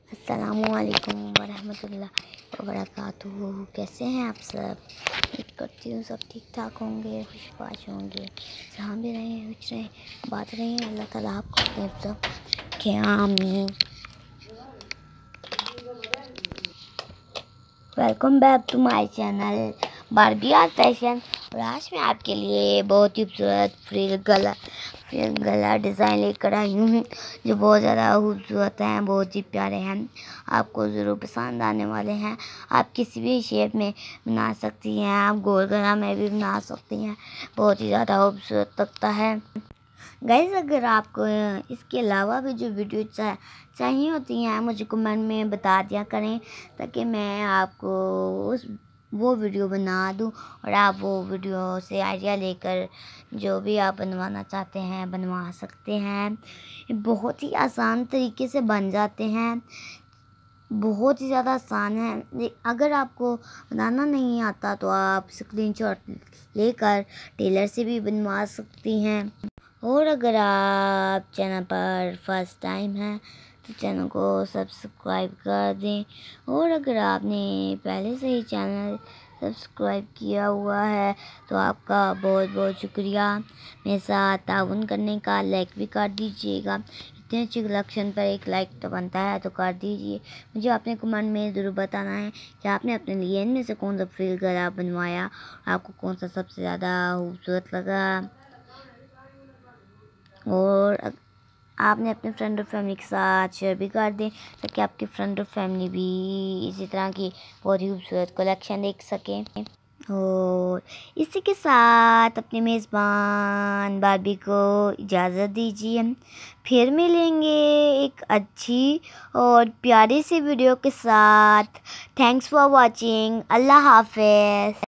अस्सलामुअलैकुम वरहमतुल्लाहि वबरकातुहू। कैसे हैं आप सब? उम्मीद करती हूँ सब ठीक ठाक होंगे, खुशबाश होंगे, जहाँ भी रहें खुश रहें, बात रहें। अल्लाह ताला आपको अपने सब रखे, आमीन। Welcome back to my channel Barbie art fashion. और आज मैं आपके लिए बहुत ही खूबसूरत फ्रिल गला डिज़ाइन लेकर आई हूँ, जो बहुत ज़्यादा खूबसूरत हैं, बहुत ही प्यारे हैं। आपको ज़रूर पसंद आने वाले हैं। आप किसी भी शेप में बना सकती हैं, आप गोल गला में भी बना सकती हैं, बहुत ही ज़्यादा खूबसूरत लगता है। गाइस, अगर आपको इसके अलावा भी जो वीडियो चाहिए होती हैं, मुझे कमेंट में बता दिया करें, ताकि मैं आपको वो वीडियो बना दूं और आप वो वीडियो से आइडिया लेकर जो भी आप बनवाना चाहते हैं बनवा सकते हैं। बहुत ही आसान तरीके से बन जाते हैं, बहुत ही ज़्यादा आसान है। अगर आपको बनाना नहीं आता तो आप स्क्रीनशॉट लेकर टेलर से भी बनवा सकती हैं। और अगर आप चैनल पर फर्स्ट टाइम हैं तो चैनल को सब्सक्राइब कर दें। और अगर आपने पहले से ही चैनल सब्सक्राइब किया हुआ है तो आपका बहुत बहुत शुक्रिया। मेरे साथ ताउन करने का, लाइक भी कर दीजिएगा। इतने अच्छे कलेक्शन पर एक लाइक तो बनता है, तो कर दीजिए। मुझे अपने कमेंट में ज़रूर बताना है कि आपने अपने लिए इनमें से कौन सा फ्रिल गला बनवाया, आपको कौन सा सबसे ज़्यादा खूबसूरत लगा। और आपने अपने फ्रेंड और फैमिली के साथ शेयर भी कर दें, ताकि आपके फ्रेंड और फैमिली भी इसी तरह की बहुत ही खूबसूरत कलेक्शन देख सकें। और इसी के साथ अपने मेज़बान बारबी को इजाज़त दीजिए। फिर मिलेंगे एक अच्छी और प्यारी सी वीडियो के साथ। Thanks for watching. अल्लाह हाफ़िज़।